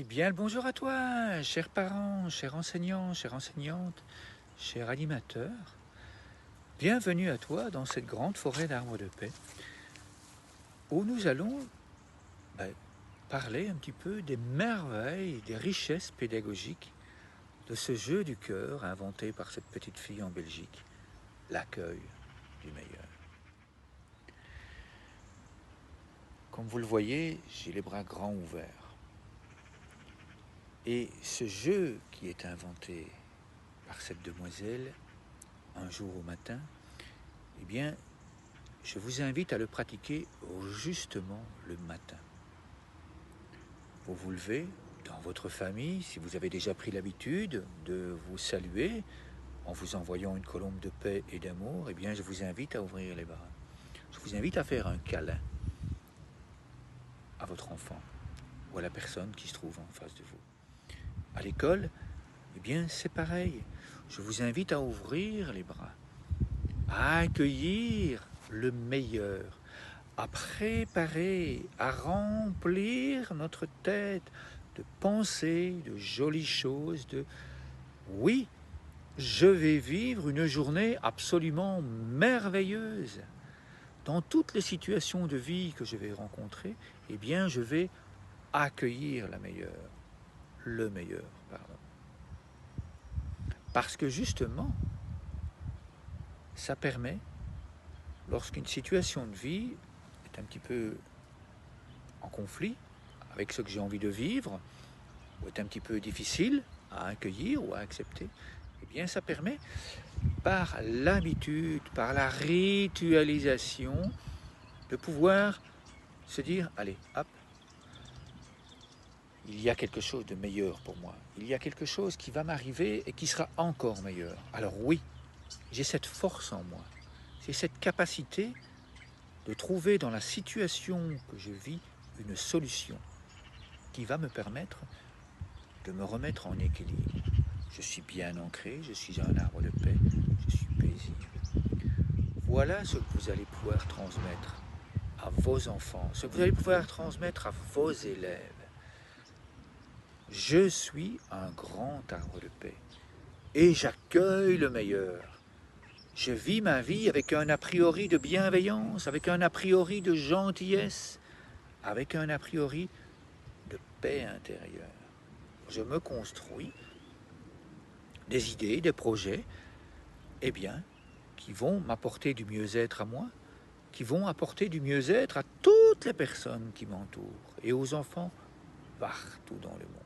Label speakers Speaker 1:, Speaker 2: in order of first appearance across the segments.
Speaker 1: Eh bien, le bonjour à toi, chers parents, chers enseignants, chères enseignantes, chers animateurs. Bienvenue à toi dans cette grande forêt d'arbres de paix où nous allons parler un petit peu des merveilles, des richesses pédagogiques de ce jeu du cœur inventé par cette petite fille en Belgique, l'accueil du meilleur. Comme vous le voyez, j'ai les bras grands ouverts. Et ce jeu qui est inventé par cette demoiselle, un jour au matin, eh bien, je vous invite à le pratiquer justement le matin. Vous vous levez dans votre famille, si vous avez déjà pris l'habitude de vous saluer en vous envoyant une colombe de paix et d'amour, eh bien, je vous invite à ouvrir les bras. Je vous invite à faire un câlin à votre enfant ou à la personne qui se trouve en face de vous. À l'école, eh bien, c'est pareil. Je vous invite à ouvrir les bras, à accueillir le meilleur, à préparer, à remplir notre tête de pensées, de jolies choses, de oui, je vais vivre une journée absolument merveilleuse. Dans toutes les situations de vie que je vais rencontrer, eh bien, je vais accueillir le meilleur, pardon. Parce que justement, ça permet, lorsqu'une situation de vie est un petit peu en conflit avec ce que j'ai envie de vivre, ou est un petit peu difficile à accueillir ou à accepter, eh bien ça permet, par l'habitude, par la ritualisation, de pouvoir se dire, allez, hop, il y a quelque chose de meilleur pour moi, il y a quelque chose qui va m'arriver et qui sera encore meilleur. Alors oui, j'ai cette force en moi, j'ai cette capacité de trouver dans la situation que je vis une solution qui va me permettre de me remettre en équilibre. Je suis bien ancré, je suis un arbre de paix, je suis paisible. Voilà ce que vous allez pouvoir transmettre à vos enfants, ce que vous allez pouvoir transmettre à vos élèves. Je suis un grand arbre de paix et j'accueille le meilleur. Je vis ma vie avec un a priori de bienveillance, avec un a priori de gentillesse, avec un a priori de paix intérieure. Je me construis des idées, des projets, eh bien, qui vont m'apporter du mieux-être à moi, qui vont apporter du mieux-être à toutes les personnes qui m'entourent et aux enfants partout dans le monde.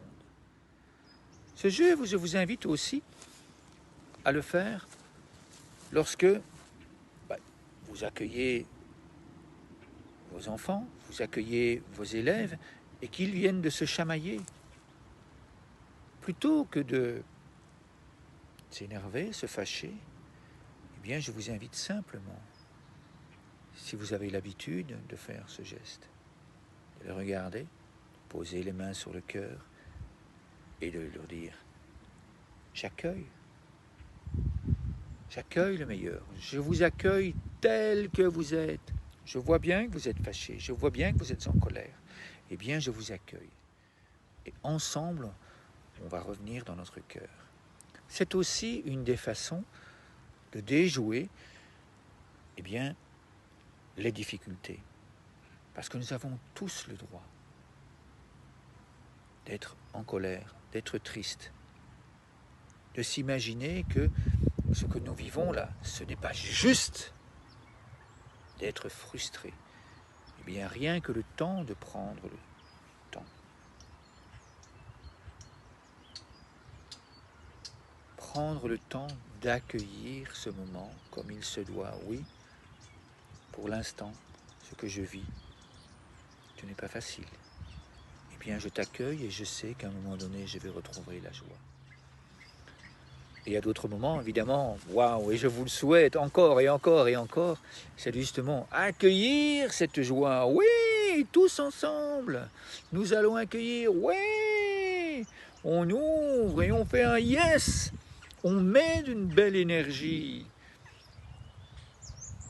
Speaker 1: Ce jeu, je vous invite aussi à le faire lorsque vous accueillez vos enfants, vous accueillez vos élèves et qu'ils viennent de se chamailler. Plutôt que de s'énerver, se fâcher, eh bien je vous invite simplement, si vous avez l'habitude de faire ce geste, de le regarder, de poser les mains sur le cœur et de leur dire « J'accueille le meilleur, je vous accueille tel que vous êtes. Je vois bien que vous êtes fâché, je vois bien que vous êtes en colère. Eh bien, je vous accueille. Et ensemble, on va revenir dans notre cœur. » C'est aussi une des façons de déjouer eh bien, les difficultés. Parce que nous avons tous le droit d'être en colère, d'être triste, de s'imaginer que ce que nous vivons là, ce n'est pas juste d'être frustré. Eh bien, rien que le temps de prendre le temps. Prendre le temps d'accueillir ce moment comme il se doit. Oui, pour l'instant, ce que je vis, ce n'est pas facile. Eh bien, je t'accueille et je sais qu'à un moment donné, je vais retrouver la joie. Et à d'autres moments, évidemment, waouh, et je vous le souhaite encore et encore et encore, c'est justement accueillir cette joie. Oui, tous ensemble, nous allons accueillir, oui, on ouvre et on fait un yes, on met d'une belle énergie.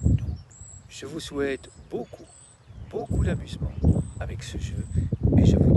Speaker 1: Donc, je vous souhaite beaucoup d'amusement avec ce jeu et je vous